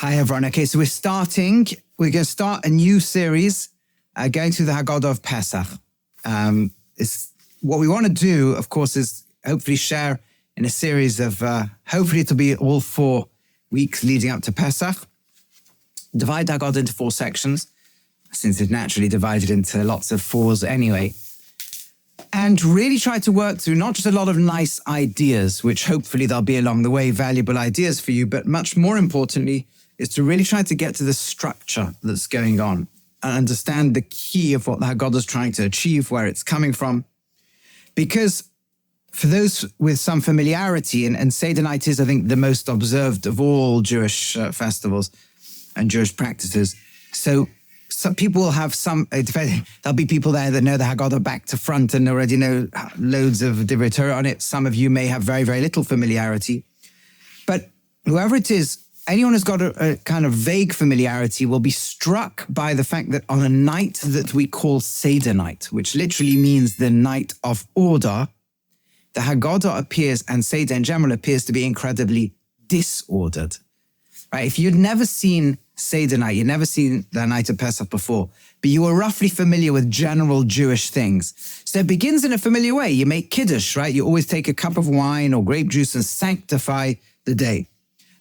Hi, everyone. Okay, so we're going to start a new series going through the Haggadah of Pesach. What we want to do, of course, is hopefully share in a series of, hopefully it'll be all 4 weeks leading up to Pesach. Divide the Haggadah into 4 sections, since it's naturally divided into lots of 4s anyway. And really try to work through not just a lot of nice ideas, which hopefully there'll be along the way, valuable ideas for you, but much more importantly, is to really try to get to the structure that's going on and understand the key of what the Haggadah is trying to achieve, where it's coming from. Because for those with some familiarity, and Seder night is, I think, the most observed of all Jewish festivals and Jewish practices. So some people will have there'll be people there that know the Haggadah back to front and already know loads of Divrei Torah on it. Some of you may have very, very little familiarity. But whoever it is, anyone who's got a kind of vague familiarity will be struck by the fact that on a night that we call Seder night, which literally means the night of order, the Haggadah appears, and Seder in general appears to be incredibly disordered. Right? If you'd never seen Seder night, you'd never seen the night of Pesach before, but you were roughly familiar with general Jewish things. So it begins in a familiar way. You make Kiddush, right? You always take a cup of wine or grape juice and sanctify the day.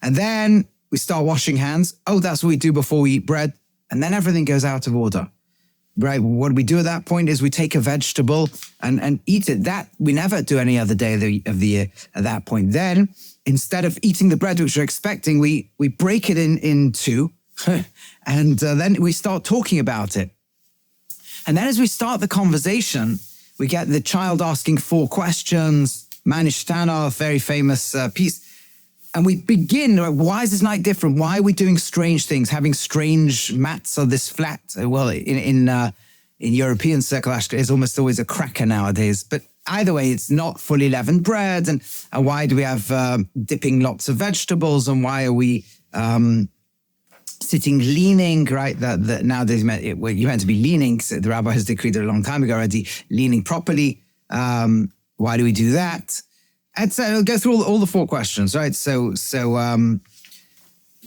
And then we start washing hands. Oh, that's what we do before we eat bread. And then everything goes out of order, right? What we do at that point is we take a vegetable and eat it. That we never do any other day of the year at that point. Then, instead of eating the bread, which we're expecting, we break it in two, and then we start talking about it. And then as we start the conversation, we get the child asking 4 questions, Manish Tanner, very famous piece. And we begin, why is this night different? Why are we doing strange things, having strange mats on this flat? Well, in European circle, actually, it's almost always a cracker nowadays. But either way, it's not fully leavened bread. And why do we have dipping lots of vegetables? And why are we sitting leaning, right? That nowadays, you meant to be leaning. So the rabbi has decreed it a long time ago already, leaning properly. Why do we do that? And so it'll go through all the 4 questions, right? So I mean,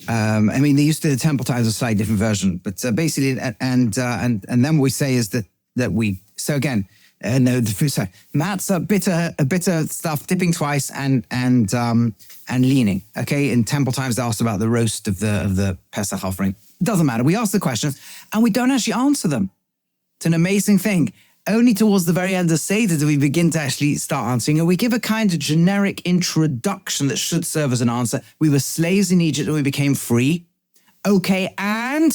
they used to the temple times a slightly different version, but basically, and then what we say is that we. So again, no, the food. Sorry, matzah, bitter stuff, dipping twice, and leaning. Okay, in temple times they asked about the roast of the Pesach offering. It doesn't matter. We ask the questions and we don't actually answer them. It's an amazing thing. Only towards the very end of Seder do we begin to actually start answering. And we give a kind of generic introduction that should serve as an answer. We were slaves in Egypt and we became free. Okay, and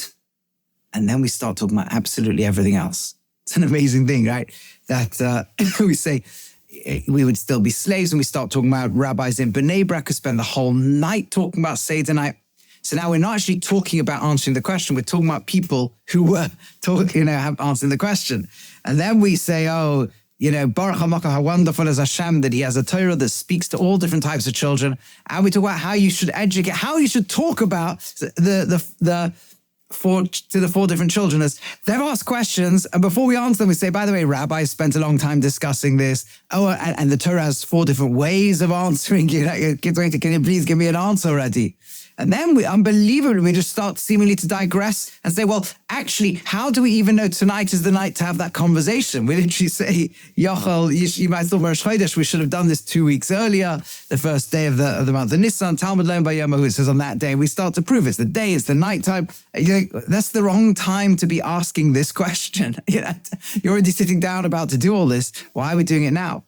then we start talking about absolutely everything else. It's an amazing thing, right? That we say we would still be slaves, and we start talking about rabbis in Bnei Brak who spend the whole night talking about Seder night. So now we're not actually talking about answering the question. We're talking about people who were answering the question. And then we say, Baruch HaMakah, how wonderful is Hashem that he has a Torah that speaks to all different types of children. And we talk about how you should educate, how you should talk about the 4 different children as they've asked questions. And before we answer them, we say, by the way, rabbis spent a long time discussing this. Oh, and the Torah has 4 different ways of answering. Can you please give me an answer already? And then we just start seemingly to digress and say, well, actually, how do we even know tonight is the night to have that conversation? We literally say, you might thought Rosh Chodesh, we should have done this 2 weeks earlier, the first day of the month of Nisan, Talmud Learn by Yomahu, it says on that day, we start to prove it's the day, it's the nighttime. That's the wrong time to be asking this question. You're already sitting down about to do all this. Why are we doing it now?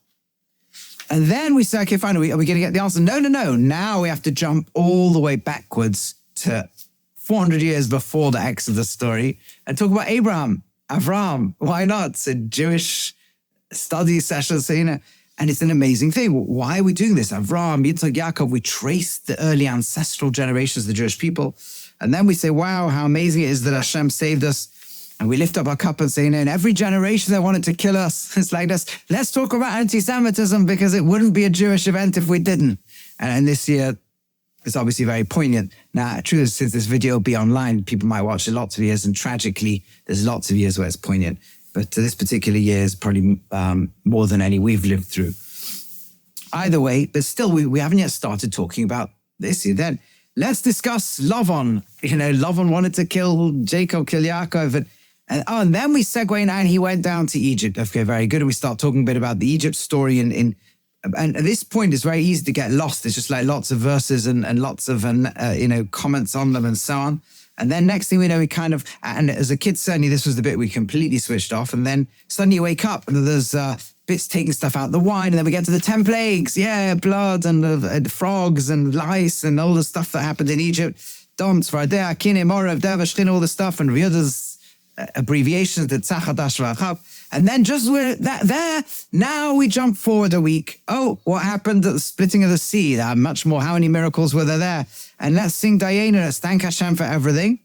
And then we say, okay, fine, are we going to get the answer? No. Now we have to jump all the way backwards to 400 years before the Exodus story and talk about Avram. Why not? It's a Jewish study session, and it's an amazing thing. Why are we doing this? Avram, Yitzhak, Yaakov, we trace the early ancestral generations of the Jewish people. And then we say, wow, how amazing it is that Hashem saved us. And we lift up our cup and say, in every generation they wanted to kill us. It's like this. Let's talk about anti-Semitism because it wouldn't be a Jewish event if we didn't. And this year, it's obviously very poignant. Now, true, since this video will be online, people might watch it lots of years. And tragically, there's lots of years where it's poignant. But this particular year is probably more than any we've lived through. Either way, but still, we haven't yet started talking about this year. Then let's discuss Lavan. Lavan wanted to kill Yaakov. And then we segue in, and he went down to Egypt. Okay, very good. And we start talking a bit about the Egypt story. And at this point, it's very easy to get lost. It's just like lots of verses and lots of, comments on them and so on. And then next thing we know, and as a kid, certainly this was the bit we completely switched off. And then suddenly you wake up and there's bits taking stuff out of the wine. And then we get to the 10 plagues. Yeah, blood and frogs and lice and all the stuff that happened in Egypt. Dom, Tzvardea, Kine, Morav, Devashkin, all the stuff. And Ryuda's abbreviations, the Tzachadash V'Achav. And then just there, now we jump forward a week. Oh, what happened at the splitting of the sea? There are much more. How many miracles were there? And let's sing Dayenu, let's thank Hashem for everything.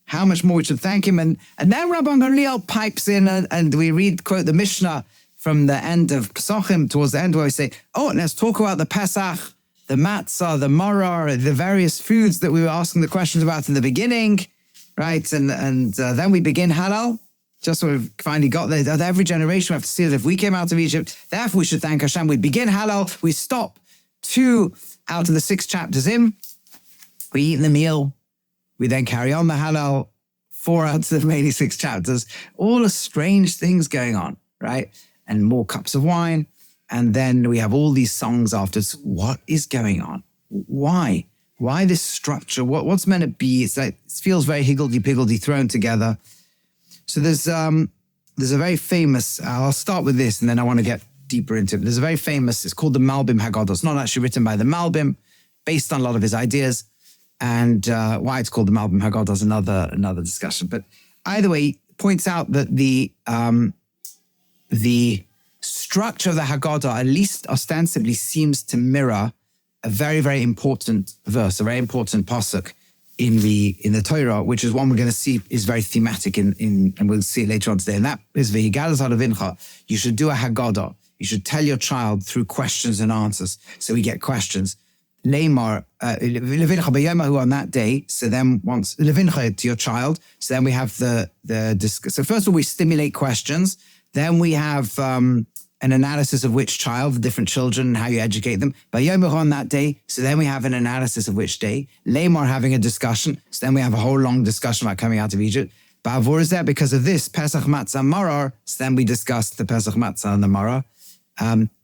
How much more we should thank him. And then Rabbi Gamliel pipes in and we quote the Mishnah from the end of Pesachim towards the end where we say, let's talk about the Pesach, the matzah, the maror, the various foods that we were asking the questions about in the beginning, right? And then we begin halal. Just when we've finally got there, every generation we have to see that if we came out of Egypt, therefore we should thank Hashem. We begin halal, we stop 2 out of the 6 chapters in, we eat the meal, we then carry on the halal, 4 out of the remaining 6 chapters, all the strange things going on, right? And more cups of wine, and then we have all these songs afterwards. What is going on? Why? Why this structure? What's meant to be? It's like, it feels very higgledy-piggledy thrown together. So there's a very famous, I'll start with this and then I want to get deeper into it. There's a very famous, it's called the Malbim Haggadah. It's not actually written by the Malbim, based on a lot of his ideas. And why it's called the Malbim Haggadah is another discussion. But either way, he points out that the structure of the Haggadah, at least ostensibly, seems to mirror a very, very important verse, a very important pasuk in the Torah, which is one we're going to see is very thematic and we'll see it later on today. And that is V'higadas halavincha. You should do a Haggadah. You should tell your child through questions and answers. So we get questions. Leimar, levincha b'yomahu on that day. So then once, levincha to your child. So then we have the so first of all, we stimulate questions. Then we have an analysis of which child, the different children, and how you educate them. B'yomahu on that day. So then we have an analysis of which day. Leimar having a discussion. So then we have a whole long discussion about coming out of Egypt. Ba'avur is there because of this, Pesach Matzah Maror. So then we discuss the Pesach Matzah and the Maror.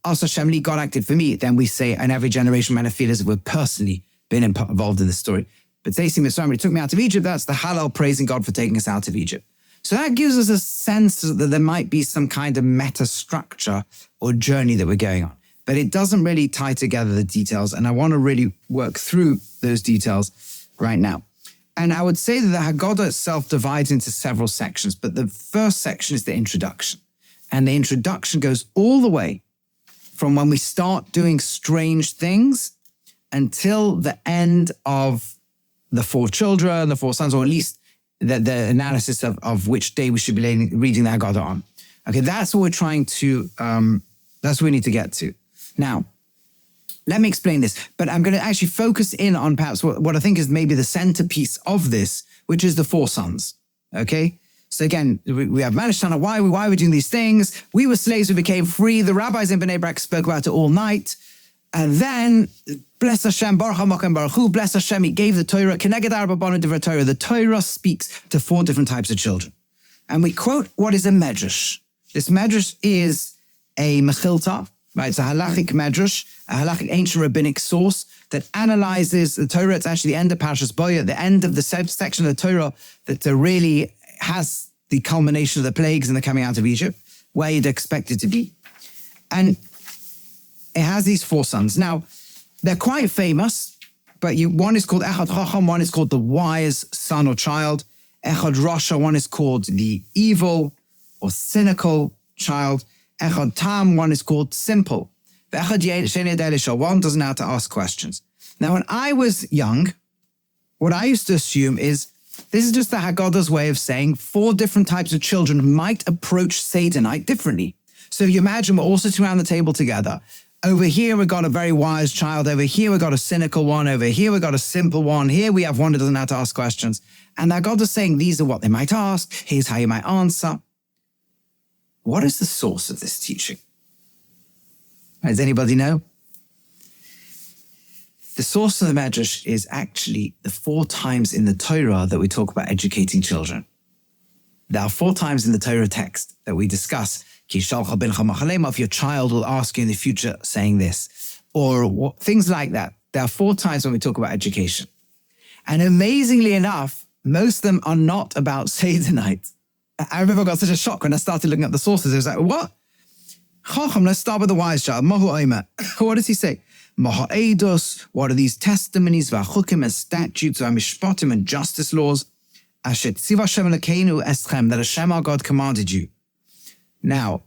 Also, Shemli, God acted for me. Then we say, and every generation man feel as if we've personally been involved in this story. But Tzeisi Mitzrayim, he took me out of Egypt. That's the Hallel praising God for taking us out of Egypt. So that gives us a sense that there might be some kind of meta structure or journey that we're going on. But it doesn't really tie together the details. And I want to really work through those details right now. And I would say that the Haggadah itself divides into several sections. But the first section is the introduction. And the introduction goes all the way from when we start doing strange things until the end of the 4 children, the 4 sons, or at least the analysis of which day we should be reading the Haggadah on. Okay, that's what we're trying to, that's what we need to get to. Now, let me explain this, but I'm going to actually focus in on perhaps what I think is maybe the centerpiece of this, which is the 4 sons, okay? So again, we have Manashtana, why are we doing these things? We were slaves, we became free. The rabbis in Bnei Brak spoke about it all night. And then, bless Hashem, Baruch HaMokem Baruch Hu, bless Hashem, he gave the Torah, Keneged Arba Banu Divrei Torah. The Torah speaks to 4 different types of children. And we quote what is a medrash. This medrash is a mechilta, right? It's a halachic medrash, a halachic ancient rabbinic source that analyzes the Torah. It's actually the end of Parshas Boya, the end of the section of the Torah that really has the culmination of the plagues and the coming out of Egypt, where you'd expect it to be. And it has these 4 sons. Now, they're quite famous, but one is called Echad Chacham, one is called the wise son or child. Echad Rasha, one is called the evil or cynical child. Echad Tam, one is called simple. Echad Sheni Yedei, one doesn't know how to ask questions. Now, when I was young, what I used to assume is this is just the Haggadah's way of saying 4 different types of children might approach Seder night differently. So if you imagine we're all sitting around the table together. Over here, we've got a very wise child. Over here, we've got a cynical one. Over here, we've got a simple one. Here, we have one that doesn't know how to ask questions. And that God is saying, these are what they might ask. Here's how you might answer. What is the source of this teaching? Does anybody know? The source of the Medrash is actually the 4 times in the Torah that we talk about educating children. There are 4 times in the Torah text that we discuss, if your child will ask you in the future saying this, or things like that. There are 4 times when we talk about education. And amazingly enough, most of them are not about Seder night. I remember I got such a shock when I started looking at the sources. It was like, what? Chacham, let's start with the wise child. What does he say? Maha'edos, what are these testimonies, v'achukim and statutes, v'amishpatim and justice laws, asher tziv Hashem Elokeinu eschem, that Hashem our God commanded you. Now,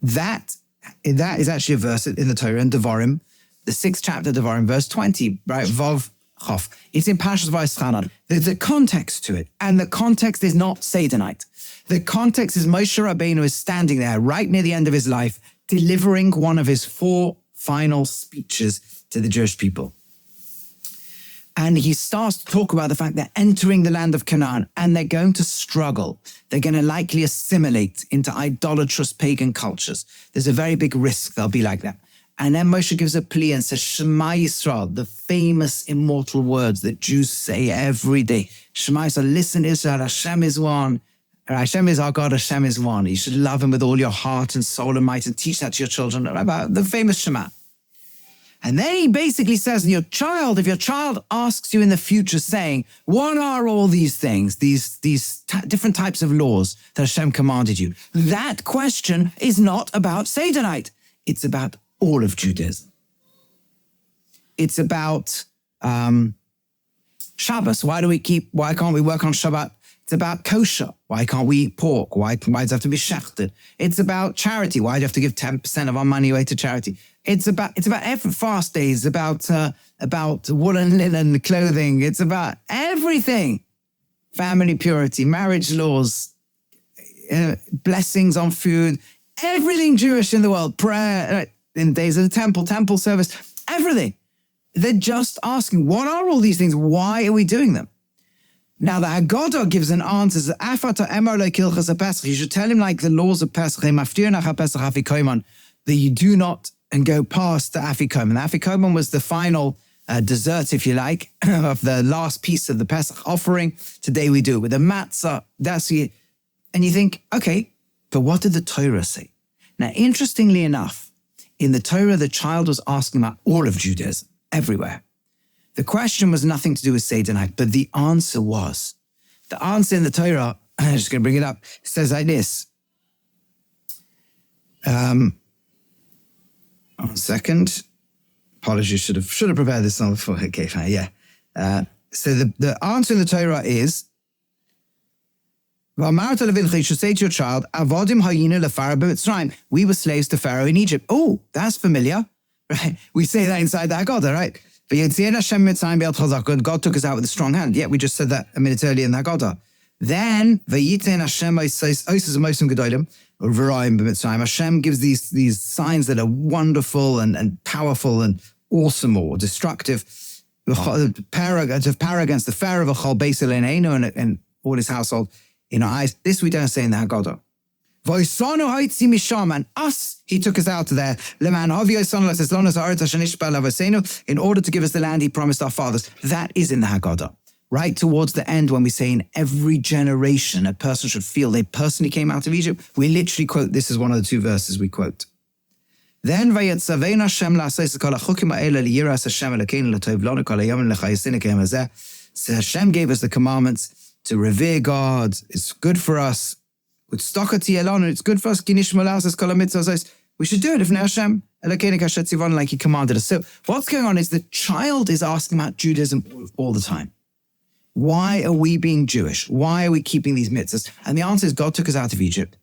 that is actually a verse in the Torah in Devarim, the 6th chapter of Devarim, verse 20, right? Vav Chof. It's in Parshas Vayischanan. There's a context to it, and the context is not Seder night. The context is Moshe Rabbeinu is standing there right near the end of his life, delivering one of his 4 final speeches to the Jewish people. And he starts to talk about the fact they're entering the land of Canaan and they're going to struggle. They're going to likely assimilate into idolatrous pagan cultures. There's a very big risk they'll be like that. And then Moshe gives a plea and says, Shema Yisrael, the famous immortal words that Jews say every day. Shema Yisrael, listen Israel, Hashem is one. Hashem is our God, Hashem is one. You should love him with all your heart and soul and might and teach that to your children, about the famous Shema. And then he basically says, if your child asks you in the future saying, what are all these things, these different types of laws that Hashem commanded you? That question is not about Seder night. It's about all of Judaism. It's about Shabbos. Why can't we work on Shabbat? It's about kosher. Why can't we eat pork? Why does it have to be shechted? It's about charity. Why do you have to give 10% of our money away to charity? It's about every fast days, about woolen linen clothing. It's about everything. Family purity, marriage laws, blessings on food, everything Jewish in the world, prayer, in days of the temple service, everything. They're just asking, what are all these things? Why are we doing them? Now, the Haggadah gives an answer. You should tell him like the laws of Pesach, that you do not and go past the Afikoman. The Afikoman was the final dessert, if you like, of the last piece of the Pesach offering. Today we do it with a matzah. And you think, okay, but what did the Torah say? Now, interestingly enough, in the Torah, the child was asking about all of Judaism, everywhere. The question was nothing to do with Seder night, but the answer was. The answer in the Torah, I'm just going to bring it up, says like this. 1 second. Apologies, should have prepared this on before. Okay, fine, yeah. So the answer in the Torah is, you should say to your child, we were slaves to Pharaoh in Egypt. Oh, that's familiar, right? We say that inside the Haggadah, right? God took us out with a strong hand. Yeah, we just said that a minute earlier in the Haggadah. Then, Hashem gives these signs that are wonderful and powerful and awesome or destructive. Power against the Pharaoh and all his household in our eyes. This we don't say in the Haggadah. And us, he took us out of there. In order to give us the land he promised our fathers. That is in the Haggadah. Right towards the end when we say in every generation a person should feel they personally came out of Egypt, we literally quote, this is one of the 2 verses we quote. Then so Hashem gave us the commandments to revere God. It's good for us. It's good for us. We should do it if Hashem like he commanded us. So what's going on is the child is asking about Judaism all the time. Why are we being Jewish? Why are we keeping these mitzvahs? And the answer is God took us out of Egypt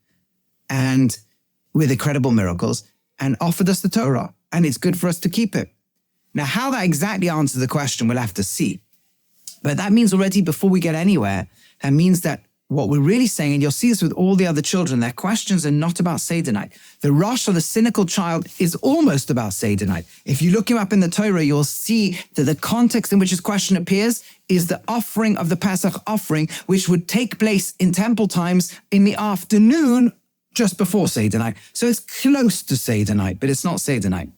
and with incredible miracles and offered us the Torah. And it's good for us to keep it. Now, how that exactly answers the question, we'll have to see. But that means already before we get anywhere, that means that what we're really saying, and you'll see this with all the other children, their questions are not about Seder night. The Rosh, or the cynical child, is almost about Seder night. If you look him up in the Torah, you'll see that the context in which his question appears is the offering of the Pesach offering, which would take place in temple times in the afternoon just before Seder night. So it's close to Seder night, but it's not Seder night.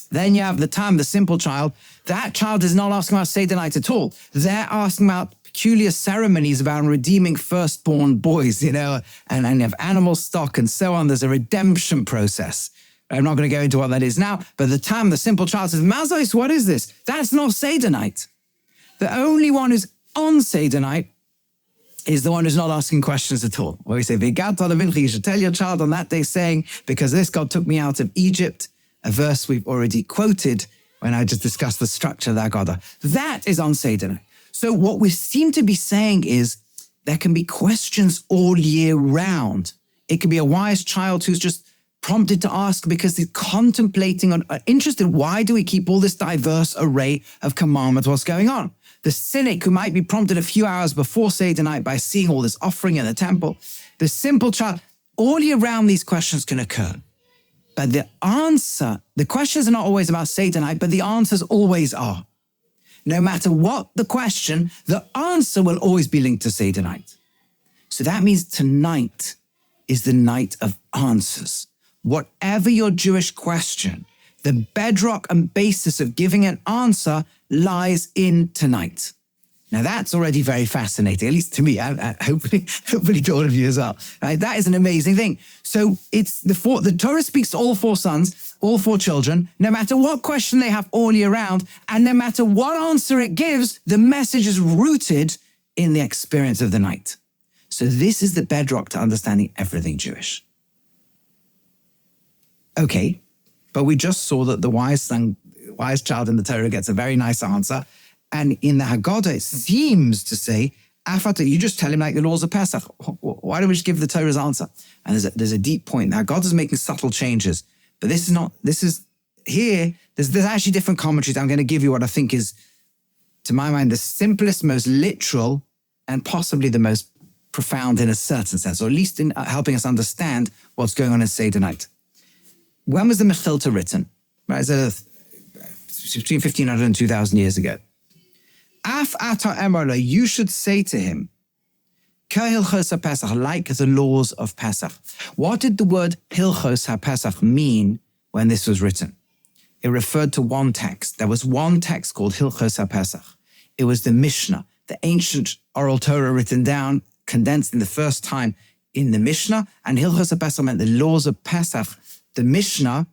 Then you have the Tam, the simple child. That child is not asking about Seder night at all. They're asking about peculiar ceremonies about redeeming firstborn boys, and you have animal stock and so on. There's a redemption process. I'm not going to go into what that is now, but the Tam, the simple child, says, Mazos, what is this? That's not Seder night. The only one who's on Seder night is the one who's not asking questions at all. Where we say, you should tell your child on that day saying, because this God took me out of Egypt, a verse we've already quoted when I just discussed the structure of the Haggadah. That is on Seder night. So what we seem to be saying is there can be questions all year round. It can be a wise child who's just prompted to ask because he's contemplating or interested. Why do we keep all this diverse array of commandments? What's going on? The cynic who might be prompted a few hours before Seder night by seeing all this offering in the temple. The simple child. All year round, these questions can occur. But the questions are not always about Seder night, but the answers always are. No matter what the question, the answer will always be linked to Seder night. So that means tonight is the night of answers. Whatever your Jewish question, the bedrock and basis of giving an answer lies in tonight. Now that's already very fascinating, at least to me, and hopefully to all of you as well. Right? That is an amazing thing. So it's the Torah speaks to all four sons, all four children, no matter what question they have all year round, and no matter what answer it gives, the message is rooted in the experience of the night. So this is the bedrock to understanding everything Jewish. Okay, but we just saw that the wise child in the Torah gets a very nice answer. And in the Haggadah, it seems to say, Afata, you just tell him like the laws of Pesach. Why don't we just give the Torah's answer? And there's a deep point. The Haggadah is making subtle changes. But there's actually different commentaries. I'm going to give you what I think is, to my mind, the simplest, most literal, and possibly the most profound in a certain sense, or at least in helping us understand what's going on in Seder night. When was the Mechilta written? Right, it's between 1,500 and 2,000 years ago. Af ata emarla, you should say to him, Hilchos HaPesach, like the laws of Pesach. What did the word Hilchos HaPesach mean when this was written? It referred to one text. There was one text called Hilchos HaPesach. It was the Mishnah, the ancient oral Torah written down, condensed in the first time in the Mishnah. And Hilchos HaPesach meant the laws of Pesach. The Mishnah,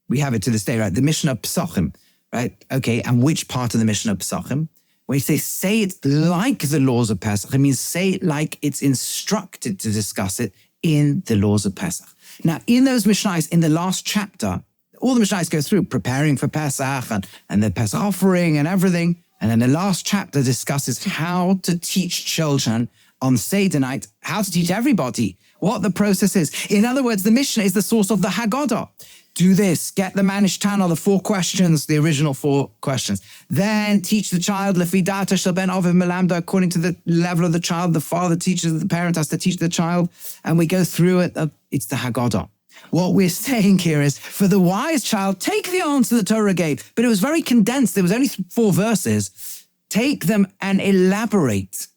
we have it to this day, right? The Mishnah Pesachim, right? Okay, and which part of the Mishnah Pesachim? When you say it like the laws of Pesach, it means say it like it's instructed to discuss it in the laws of Pesach. Now, in those Mishnahs, in the last chapter, all the Mishnahs go through preparing for Pesach and the Pesach offering and everything. And then the last chapter discusses how to teach children on Seder night, how to teach everybody what the process is. In other words, the Mishnah is the source of the Haggadah. Do this, get the Manish Tana, the 4 questions, the original 4 questions. Then teach the child, Lefidata shel ben aviv melamda, according to the level of the child. The father teaches, the parent has to teach the child. And we go through it. It's the Haggadah. What we're saying here is, for the wise child, take the answer the Torah gave. But it was very condensed. There was only 4 verses. Take them and elaborate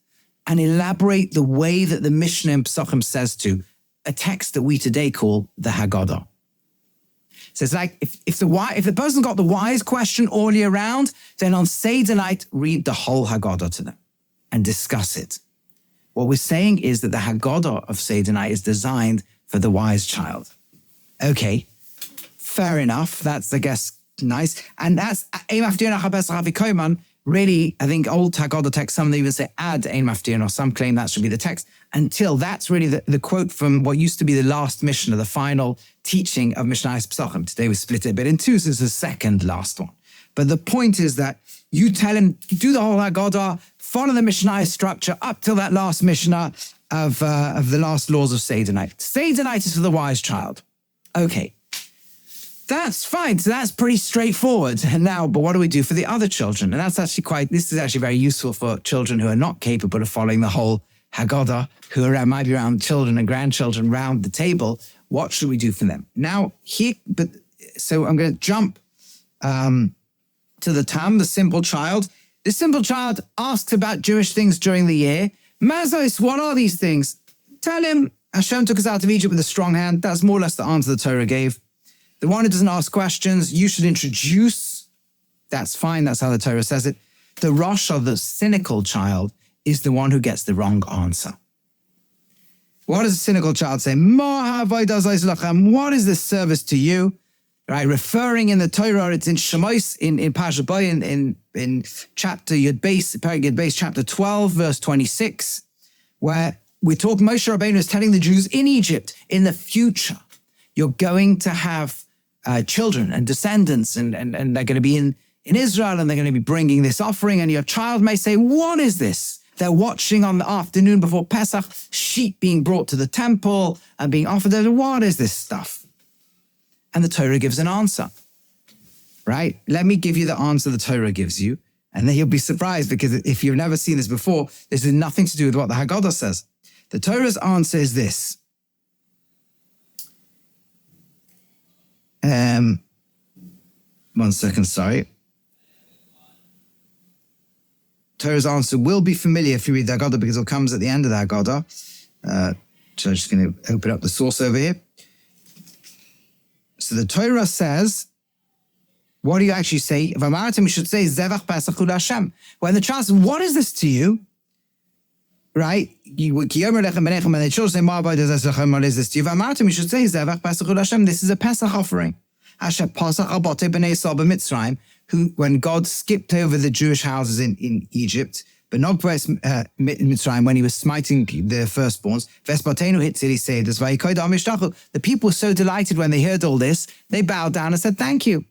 the way that the Mishnah in Pesachim says to, a text that we today call the Haggadah. So it's like, if the person got the wise question all year round, then on Seder night, read the whole Haggadah to them and discuss it. What we're saying is that the Haggadah of Seder night is designed for the wise child. Okay, fair enough. That's, I guess, nice. And that's really, I think old Haggadah text, some even say add Ein Maftir, or some claim that should be the text, until that's really the quote from what used to be the last Mishnah, the final teaching of Mishnah's Pesachim. Today we split it a bit in 2, so it's the second last one. But the point is that you tell him, do the whole Haggadah, follow the Mishnah's structure up till that last Mishnah of the last laws of Seder night. Seder night is for the wise child. Okay. That's fine. So that's pretty straightforward. And now, but what do we do for the other children? And that's actually this is actually very useful for children who are not capable of following the whole Haggadah, who are might be around children and grandchildren round the table. What should we do for them? Now, so I'm going to jump to the Tam, the simple child. The simple child asks about Jewish things during the year. Mazos, what are these things? Tell him, Hashem took us out of Egypt with a strong hand. That's more or less the answer the Torah gave. The one who doesn't ask questions, you should introduce. That's fine. That's how the Torah says it. The Rosh, or the cynical child, is the one who gets the wrong answer. What does a cynical child say? What is this service to you? Right, referring in the Torah, it's in Shemais, in Pasha Boy, in chapter Yud Beis, chapter 12, verse 26, where we talk, Moshe Rabbeinu is telling the Jews in Egypt, in the future, you're going to have children and descendants, and they're going to be in Israel, and they're going to be bringing this offering, and your child may say, what is this? They're watching on the afternoon before Pesach, sheep being brought to the temple and being offered. What is this stuff? And the Torah gives an answer, right? Let me give you the answer the Torah gives you, and then you'll be surprised, because if you've never seen this before, this has nothing to do with what the Haggadah says. The Torah's answer is this. One second, sorry. Torah's answer will be familiar if you read the Haggadah, because it comes at the end of the Haggadah. So I'm just going to open up the source over here. So the Torah says, what do you actually say? If Amaratim, you should say, Zevach Pesach Hu Hashem. When the child says, what is this to you? Right? And the children say, what is this to you? If Amaratim, you should say, Zevach Pesach Hu Hashem. This is a Pesach offering. Asher Pasach Abote B'nei Yisrael B'Mitzrayim, who, when God skipped over the Jewish houses in Egypt, but not Mitzrayim, when he was smiting the firstborns, the people were so delighted when they heard all this, they bowed down and said, thank you.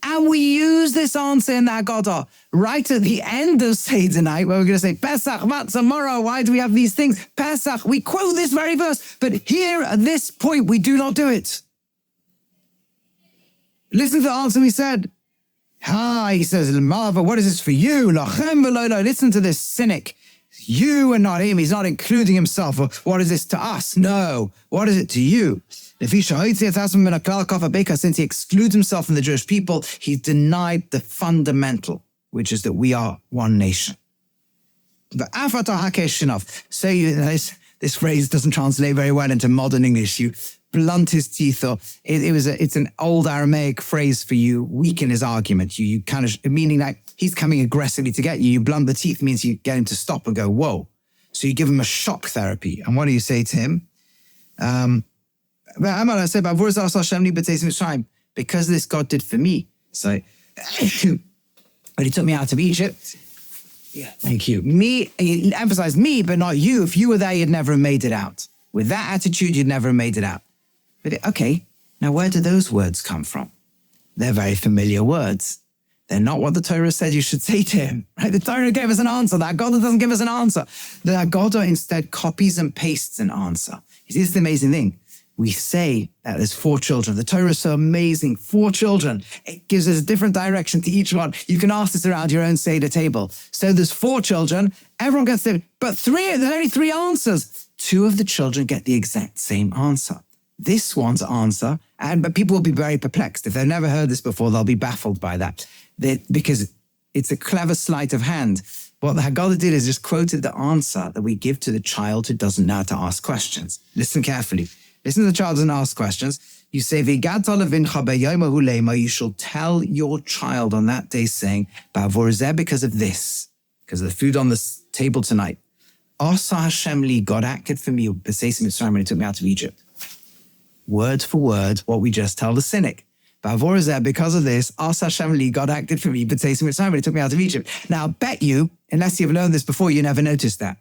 And we use this answer in the Haggadah right at the end of Seder night, where we're going to say, Pesach, Matzah, Morah, why do we have these things? Pesach, we quote this very verse, but here at this point, we do not do it. Listen to the answer we said. He says, Malva, what is this for you? Listen to this cynic. You and not him. He's not including himself. What is this to us? No. What is it to you? Since he excludes himself from the Jewish people, he's denied the fundamental, which is that we are one nation. So this phrase doesn't translate very well into modern English. You blunt his teeth, or it's an old Aramaic phrase for you weaken his argument. You kind of, meaning like he's coming aggressively to get you. You blunt the teeth means you get him to stop and go, whoa. So you give him a shock therapy. And what do you say to him? Because this God did for me. So when he took me out of Egypt, yeah, thank you. Me, he emphasized me, but not you. If you were there, you'd never have made it out. With that attitude, you'd never have made it out. But okay, now where do those words come from? They're very familiar words. They're not what the Torah said you should say to him. Right? The Torah gave us an answer. The Haggadah doesn't give us an answer. The Haggadah instead copies and pastes an answer. This is the amazing thing. We say that there's 4 children. The Torah is so amazing. 4 children. It gives us a different direction to each one. You can ask this around your own Seder table. So there's 4 children. Everyone gets it. But there's only 3 answers. 2 of the children get the exact same answer. This one's answer, but people will be very perplexed. If they've never heard this before, they'll be baffled by that. Because it's a clever sleight of hand. What the Haggadah did is just quoted the answer that we give to the child who doesn't know how to ask questions. Listen carefully. Listen to the child doesn't ask questions. You say, you shall tell your child on that day saying, because of this, because of the food on the table tonight. Asa Hashem li, God acted for me, when he took me out of Egypt. Word for word, what we just tell the cynic. Because of this, Asa Hashem li, God acted for me, when he took me out of Egypt. Now, I bet you, unless you've learned this before, you never noticed that.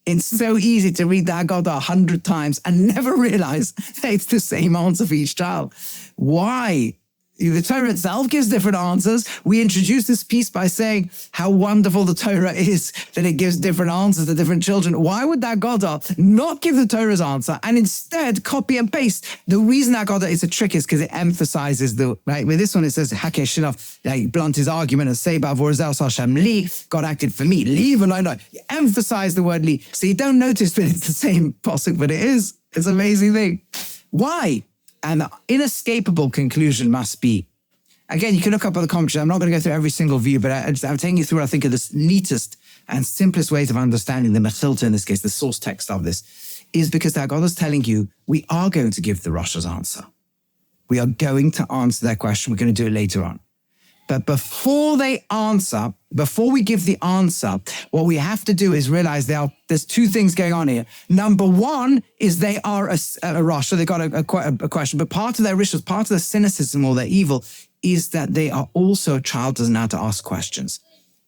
It's so easy to read the Haggadah 100 times and never realize that it's the same answer for each child. Why? The Torah itself gives different answers. We introduce this piece by saying how wonderful the Torah is, that it gives different answers to different children. Why would that Haggadah not give the Torah's answer and instead copy and paste? The reason that Haggadah is a trick is because it emphasizes right? With this one, it says, Hakesh blunt his argument and say, Hashem li, God acted for me. Li v'lo. You emphasize the word li. So you don't notice that it's the same pasuk, but it is. It's an amazing thing. Why? And the inescapable conclusion must be, again, you can look up other commentaries. I'm not going to go through every single view, but I'm taking you through what I think are the neatest and simplest ways of understanding the Mechilta, in this case, the source text of this, is because the Haggadah is telling you we are going to give the Rosh's answer. We are going to answer their question. We're going to do it later on. But before they answer, before we give the answer, what we have to do is realize there's two things going on here. Number one is they are a Rosh, so they got a question. But part of their rituals, part of their cynicism or their evil is that they are also a child doesn't know how to ask questions.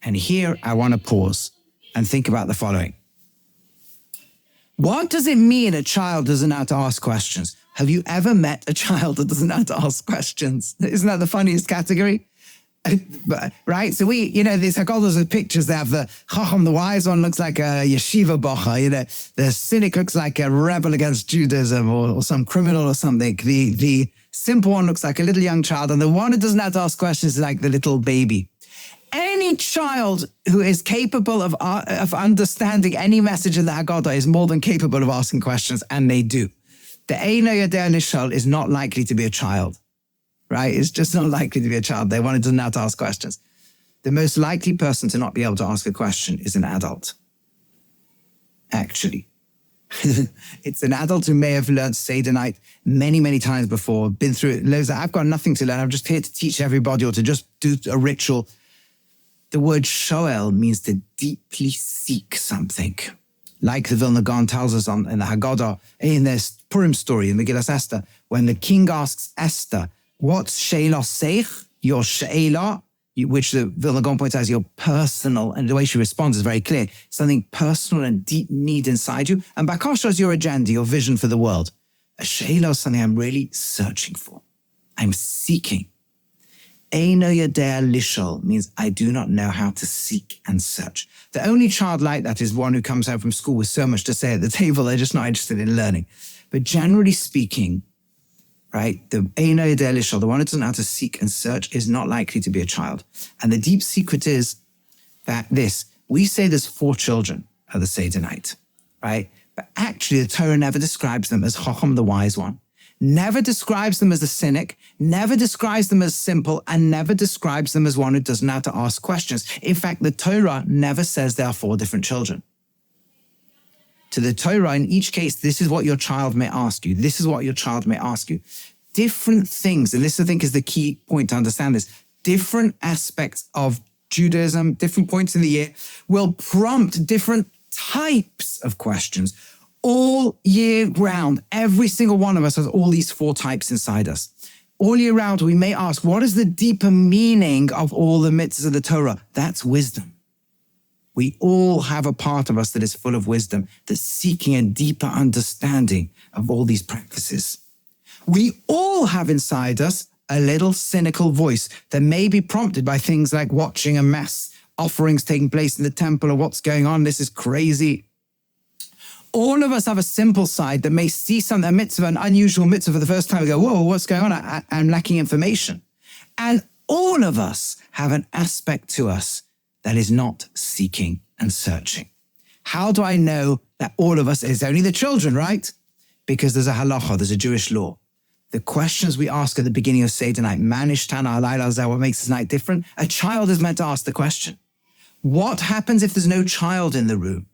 And here I want to pause and think about the following. What does it mean a child doesn't know how to ask questions? Have you ever met a child that doesn't know how to ask questions? Isn't that the funniest category? Right? So these Haggadahs with pictures, they have the Chacham, the wise one, looks like a yeshiva bocha, the cynic looks like a rebel against Judaism or some criminal or something. The simple one looks like a little young child, and the one who doesn't have to ask questions is like the little baby. Any child who is capable of understanding any message in the Haggadah is more than capable of asking questions, and they do. The Eino Yodea Nishal is not likely to be a child. Right? It's just not likely to be a child. They wanted to know how to ask questions. The most likely person to not be able to ask a question is an adult. Actually. It's an adult who may have learned Seder night many, many times before, been through it. Loads I've got nothing to learn. I'm just here to teach everybody or to just do a ritual. The word shoel means to deeply seek something. Like the Vilna Gaon tells us in the Haggadah, in this Purim story in Megillas Esther, when the king asks Esther, what's she'elah seich, your she'elah, which the Vilna Gaon points out as your personal, and the way she responds is very clear, something personal and deep need inside you. And bakasha is your agenda, your vision for the world. A she'elah is something I'm really searching for. I'm seeking. Eino yodea lishol means I do not know how to seek and search. The only child like that is one who comes home from school with so much to say at the table, they're just not interested in learning. But generally speaking, right, the Eino yodea lishol, the one who doesn't know how to seek and search, is not likely to be a child. And the deep secret is that we say there's 4 children at the Seder night, right? But actually the Torah never describes them as Chacham, the wise one. Never describes them as a cynic, never describes them as simple, and never describes them as one who doesn't know how to ask questions. In fact, the Torah never says there are 4 different children. To the Torah, in each case, this is what your child may ask you. This is what your child may ask you. Different things, and this I think is the key point to understand this, different aspects of Judaism, different points in the year, will prompt different types of questions. All year round, every single one of us has all these 4 types inside us. All year round, we may ask, what is the deeper meaning of all the mitzvahs of the Torah? That's wisdom. We all have a part of us that is full of wisdom, that's seeking a deeper understanding of all these practices. We all have inside us a little cynical voice that may be prompted by things like watching a mess, offerings taking place in the temple, or what's going on, this is crazy. All of us have a simple side that may see something, a mitzvah, an unusual mitzvah for the first time, and go, whoa, what's going on? I'm lacking information. And all of us have an aspect to us that is not seeking and searching. How do I know that all of us is only the children, right? Because there's a halacha, there's a Jewish law. The questions we ask at the beginning of Seder night, man ishtana alayla zeh, what makes this night different? A child is meant to ask the question. What happens if there's no child in the room?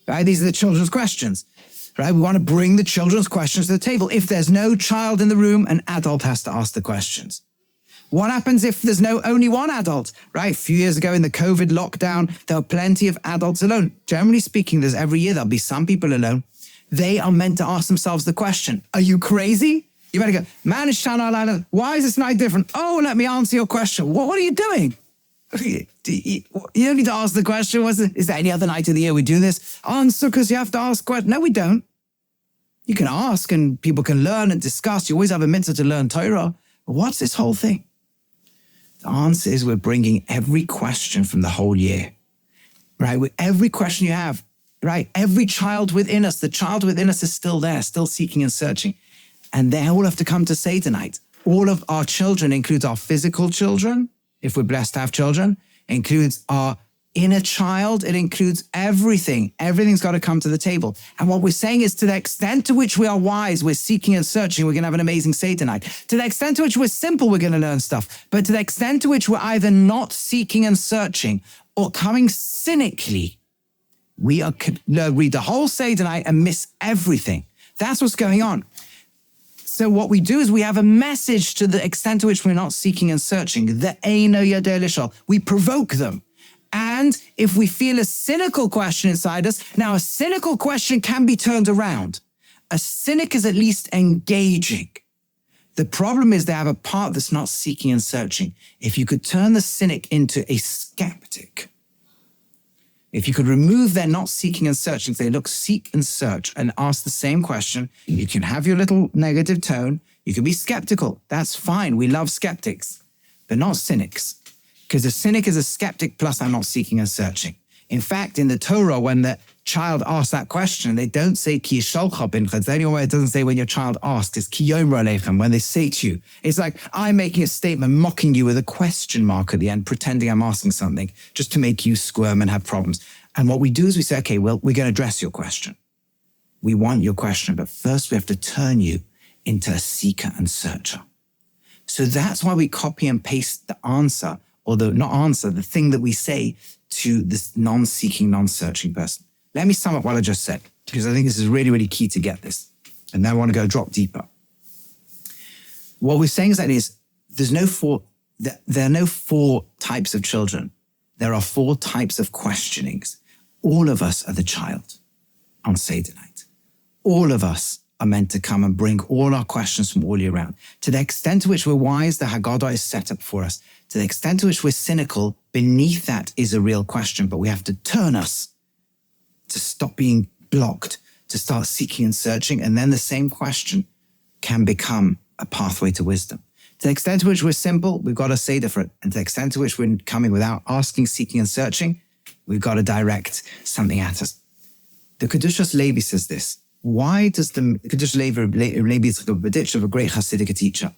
Right? These are the children's questions, right? We want to bring the children's questions to the table. If there's no child in the room, an adult has to ask the questions. What happens if there's only one adult, right? A few years ago in the COVID lockdown, there were plenty of adults alone. Generally speaking, every year there'll be some people alone. They are meant to ask themselves the question, are you crazy? You better go, man is shana alayla, why is this night different? Oh, let me answer your question. What are you doing? You don't need to ask the question, is there any other night of the year we do this? Answer because you have to ask questions. No, we don't. You can ask and people can learn and discuss. You always have a mitzvah to learn Torah. But what's this whole thing? The answer is we're bringing every question from the whole year, right? With every question you have, right? Every child within us, the child within us is still there, still seeking and searching. And they all have to come to Seder night. All of our children includes our physical children, if we're blessed to have children, includes our inner child, it includes everything. Everything's got to come to the table. And what we're saying is to the extent to which we are wise, we're seeking and searching, we're going to have an amazing Seder night. To the extent to which we're simple, we're going to learn stuff. But to the extent to which we're either not seeking and searching or coming cynically, we read the whole Seder night and miss everything. That's what's going on. So what we do is we have a message to the extent to which we're not seeking and searching. The Eino Yodeh Lishal. We provoke them. And if we feel a cynical question inside us, now a cynical question can be turned around. A cynic is at least engaging. The problem is they have a part that's not seeking and searching. If you could turn the cynic into a skeptic, if you could remove their not seeking and searching, say, look, seek and search and ask the same question, you can have your little negative tone. You can be skeptical. That's fine. We love skeptics, but not cynics. Because a cynic is a skeptic plus I'm not seeking and searching. In fact, in the Torah, when the child asks that question, they don't say ki yisholcha bincha. The only way it doesn't say when your child asks is ki yomer aleichem, when they say to you. It's like I'm making a statement, mocking you with a question mark at the end, pretending I'm asking something, just to make you squirm and have problems. And what we do is we say, okay, well, we're going to address your question. We want your question, but first we have to turn you into a seeker and searcher. So that's why we copy and paste the answer, or the not answer, the thing that we say to this non-seeking, non-searching person. Let me sum up what I just said, because I think this is really, really key to get this. And now I want to go drop deeper. What we're saying is that there are no four types of children. There are four types of questionings. All of us are the child on Seder night. All of us are meant to come and bring all our questions from all year round. To the extent to which we're wise, the Haggadah is set up for us. To the extent to which we're cynical, beneath that is a real question, but we have to turn us to stop being blocked, to start seeking and searching, and then the same question can become a pathway to wisdom. To the extent to which we're simple, we've got a seder for it. And to the extent to which we're coming without asking, seeking, and searching, we've got to direct something at us. The Kedushas Levi says this. Why does the Kedushas Levi is a Beditch of a great Hasidic teacher?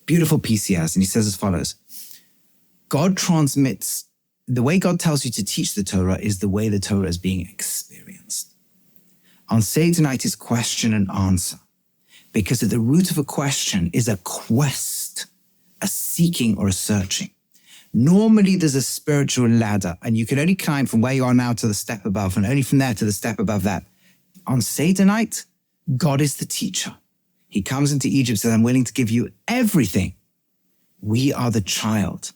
Beautiful piece he has, and he says as follows. God transmits, the way God tells you to teach the Torah is the way the Torah is being experienced. On Seder night is question and answer, because at the root of a question is a quest, a seeking or a searching. Normally there's a spiritual ladder, and you can only climb from where you are now to the step above, and only from there to the step above that. On Seder night, God is the teacher. He comes into Egypt and says, I'm willing to give you everything. We are the child.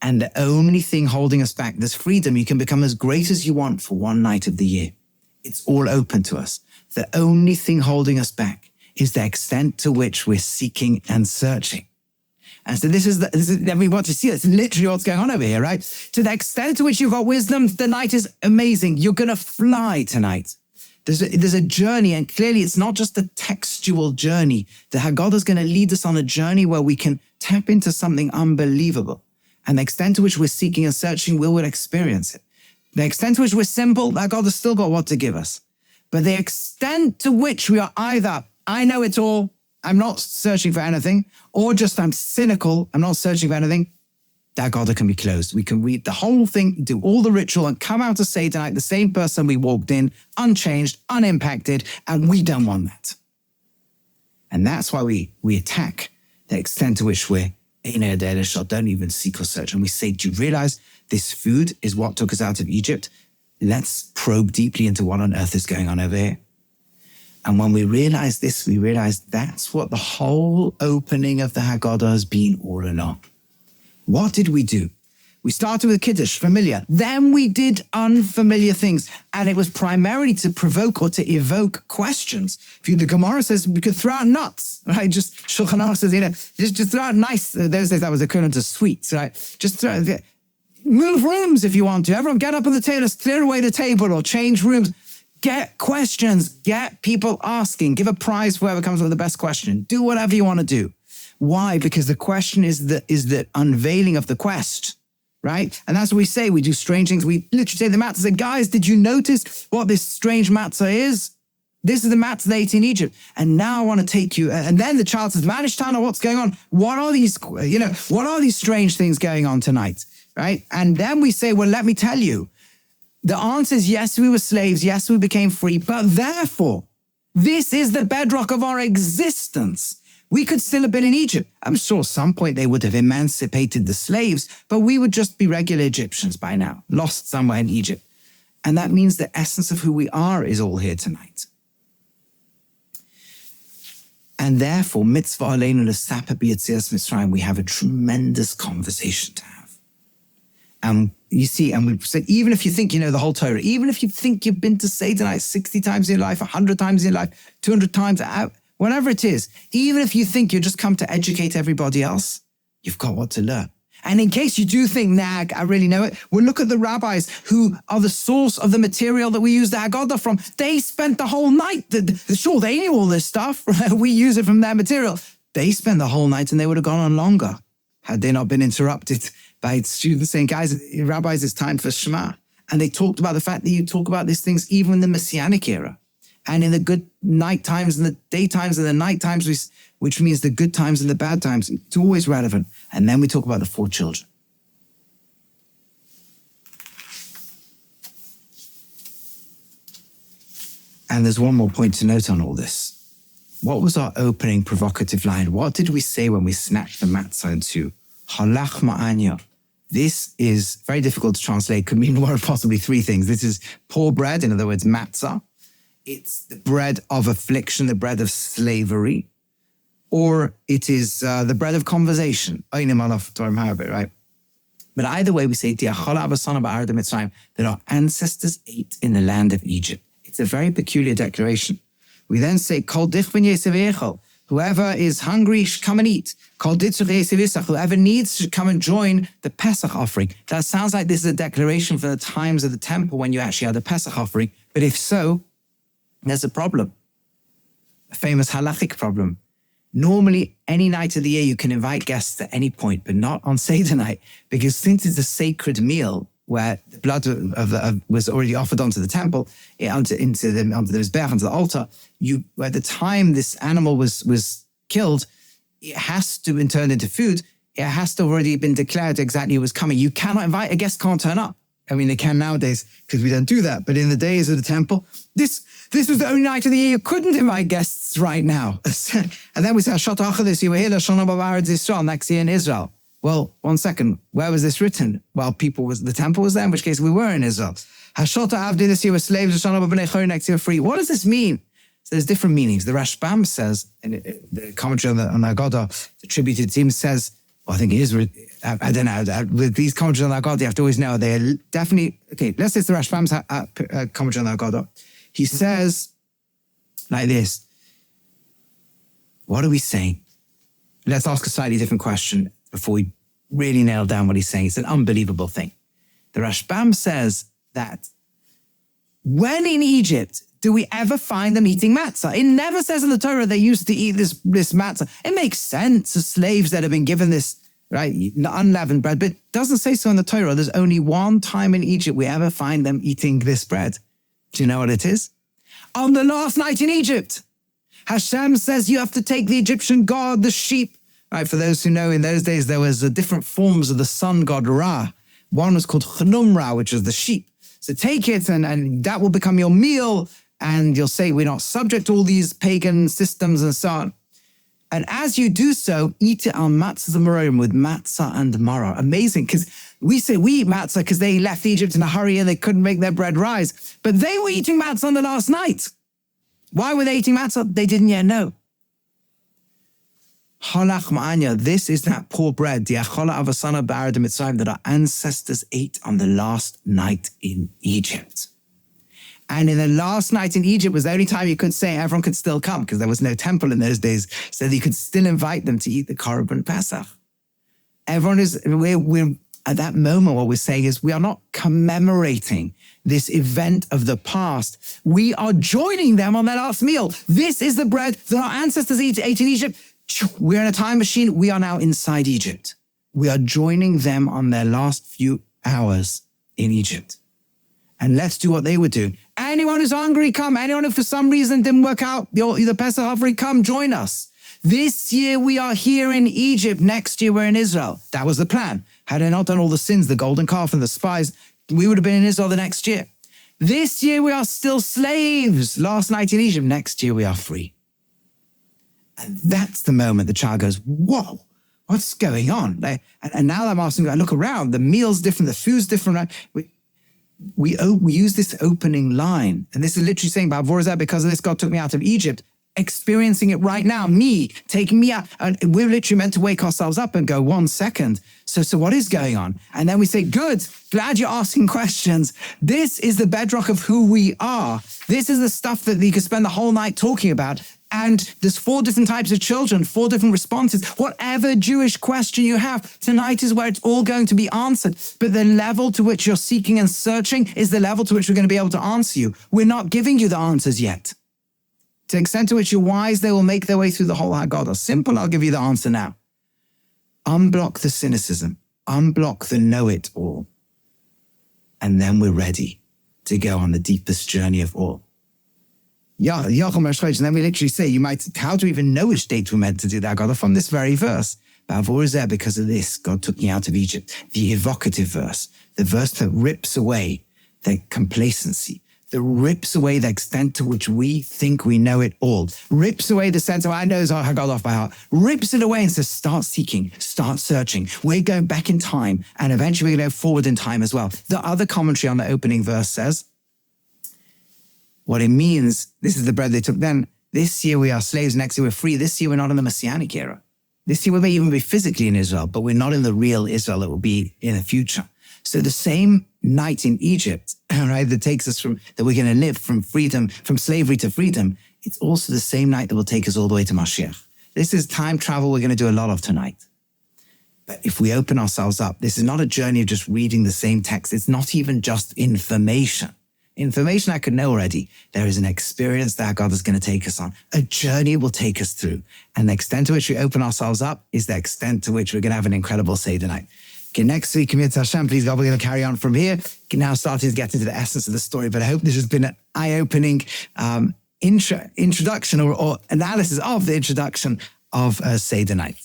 And the only thing holding us back, there's freedom. You can become as great as you want for one night of the year. It's all open to us. The only thing holding us back is the extent to which we're seeking and searching. And so this is we want to see it. It's literally what's going on over here, right? To the extent to which you've got wisdom, the night is amazing. You're going to fly tonight. There's a journey, and clearly it's not just a textual journey. The Haggadah is going to lead us on a journey where we can tap into something unbelievable. And the extent to which we're seeking and searching, we will experience it. The extent to which we're simple, that God has still got what to give us. But the extent to which we are either, I know it all, I'm not searching for anything, or just I'm cynical, I'm not searching for anything, that Haggadah can be closed. We can read the whole thing, do all the ritual, and come out to Seder night, the same person we walked in, unchanged, unimpacted, and we don't want that. And that's why we attack the extent to which we're don't even seek or search. And we say, do you realize this food is what took us out of Egypt? Let's probe deeply into what on earth is going on over here. And when we realize this, we realize that's what the whole opening of the Haggadah has been all along. What did we do? We started with Kiddush, familiar. Then we did unfamiliar things. And it was primarily to provoke or to evoke questions. The Gemara says we could throw out nuts, right? Just Shulchan Aruch says, just throw out nice, those days that was equivalent to sweets, right? Just throw, move rooms if you want to. Everyone get up on the table, clear away the table or change rooms. Get questions, get people asking, give a prize for whoever comes up with the best question. Do whatever you want to do. Why? Because the question is the unveiling of the quest. Right? And that's what we say. We do strange things. We literally say the matzah. Say, guys, did you notice what this strange matzah is? This is the matzah they ate in Egypt. And now I want to take you. And then the child says, Manishtana, what's going on? What are these strange things going on tonight? Right? And then we say, well, let me tell you. The answer is yes, we were slaves. Yes, we became free. But therefore, this is the bedrock of our existence. We could still have been in Egypt. I'm sure at some point they would have emancipated the slaves, but we would just be regular Egyptians by now, lost somewhere in Egypt. And that means the essence of who we are is all here tonight. And therefore, mitzvah aleinu l'saper b'yetzias Mitzrayim, we have a tremendous conversation to have. And you see, and we said, even if you think you know the whole Torah, even if you think you've been to seder night 60 times in your life, 100 times in your life, 200 times, whatever it is, even if you think you just come to educate everybody else, you've got what to learn. And in case you do think, nah, I really know it, well, look at the rabbis who are the source of the material that we use the Haggadah from. They spent the whole night. Sure, they knew all this stuff. We use it from their material. They spent the whole night and they would have gone on longer had they not been interrupted by students saying, guys, rabbis, it's time for Shema. And they talked about the fact that you talk about these things even in the Messianic era. And in the good night times and the daytimes and the night times, which means the good times and the bad times, it's always relevant. And then we talk about the 4 children. And there's one more point to note on all this. What was our opening provocative line? What did we say when we snatched the matzah into halach ma'anya? This is very difficult to translate. Could mean possibly 3 things. This is poor bread, in other words, matzah. It's the bread of affliction, the bread of slavery, or it is the bread of conversation. Right? But either way, we say that our ancestors ate in the land of Egypt. It's a very peculiar declaration. We then say, whoever is hungry should come and eat. Whoever needs should come and join the Pesach offering. That sounds like this is a declaration for the times of the temple when you actually had the Pesach offering. But if so, there's a problem, a famous halachic problem. Normally, any night of the year, you can invite guests at any point, but not on Seder night, because since it's a sacred meal where the blood was already offered onto the temple, onto the Mizbeach, onto the altar, at the time this animal was killed, it has to be turned into food. It has to already been declared exactly who was coming. You cannot invite, a guest can't turn up. I mean, they can nowadays because we don't do that. But in the days of the temple, this was the only night of the year you couldn't invite guests right now. And then we say, this, you were here, next year in Israel. Well, one second, where was this written? Well, the temple was there, in which case we were in Israel. This year were slaves, next year free. What does this mean? So there's different meanings. The Rashbam says, in the commentary on the Haggadah, the attributed team says, well, I think it is, I don't know, with these commentaries on the Haggadah, you have to always know they're definitely, okay, let's say it's the Rashbam's commentary on the Haggadah. He says like this, what are we saying? Let's ask a slightly different question before we really nail down what he's saying. It's an unbelievable thing. The Rashbam says that when in Egypt do we ever find them eating matzah? It never says in the Torah they used to eat this matzah. It makes sense of slaves that have been given this, right, unleavened bread, but it doesn't say so in the Torah. There's only one time in Egypt we ever find them eating this bread. Do you know what it is? On the last night in Egypt, Hashem says you have to take the Egyptian god, the sheep. Right, for those who know, in those days, there was different forms of the sun god Ra. One was called Chnumra, which is the sheep. So take it and that will become your meal. And you'll say, we're not subject to all these pagan systems and so on. And as you do so, eat it on matzah marorim with matzah and maror. Amazing, because we say we eat matzah because they left Egypt in a hurry and they couldn't make their bread rise. But they were eating matzah on the last night. Why were they eating matzah? They didn't yet know. Halach ma'anya, this is that poor bread, the achola avasana barad mitzrayim, that our ancestors ate on the last night in Egypt. And in the last night in Egypt was the only time you could say everyone could still come because there was no temple in those days, so that you could still invite them to eat the korban Pesach. Everyone we're at that moment, what we're saying is we are not commemorating this event of the past. We are joining them on their last meal. This is the bread that our ancestors ate in Egypt. We're in a time machine. We are now inside Egypt. We are joining them on their last few hours in Egypt. And let's do what they were doing. Anyone who's hungry, come. Anyone who for some reason didn't work out the Pesach offering, come join us. This year we are here in Egypt. Next year we're in Israel. That was the plan. Had I not done all the sins, the golden calf and the spies, we would have been in Israel the next year. This year we are still slaves. Last night in Egypt. Next year we are free. And that's the moment the child goes, whoa, what's going on? And now I'm asking, I look around, the meal's different, the food's different. We use this opening line. And this is literally saying, because of this, God took me out of Egypt. experiencing it right now. Me, taking me out. And we're literally meant to wake ourselves up and go, 1 second. So what is going on? And then we say, good, glad you're asking questions. This is the bedrock of who we are. This is the stuff that you could spend the whole night talking about. And there's 4 different types of children, 4 different responses. Whatever Jewish question you have, tonight is where it's all going to be answered. But the level to which you're seeking and searching is the level to which we're going to be able to answer you. We're not giving you the answers yet. To the extent to which you're wise, they will make their way through the whole Haggadah. Simple, I'll give you the answer now. Unblock the cynicism. Unblock the know-it-all. And then we're ready to go on the deepest journey of all. And then we literally say, how do we even know which date we're meant to do that, God? From this very verse. Bavur is there because of this. God took me out of Egypt. The evocative verse. The verse that rips away the complacency. That rips away the extent to which we think we know it all. Rips away the sense of, I know Haggadah by heart. Rips it away and says, start seeking, start searching. We're going back in time, and eventually we're going to go forward in time as well. The other commentary on the opening verse says, what it means, this is the bread they took then. This year we are slaves, next year we're free. This year we're not in the Messianic era. This year we may even be physically in Israel, but we're not in the real Israel that will be in the future. So the same night in Egypt, right, that takes us that we're going to live from freedom, from slavery to freedom, it's also the same night that will take us all the way to Mashiach. This is time travel we're going to do a lot of tonight. But if we open ourselves up, this is not a journey of just reading the same text. It's not even just information. Information I could know already. There is an experience that God is going to take us on. A journey will take us through. And the extent to which we open ourselves up is the extent to which we're going to have an incredible Seder night. Okay, next week, Community Hashem, please God, we're going to carry on from here. Now starting to get into the essence of the story, but I hope this has been an eye-opening introduction or analysis of the introduction of Seder night.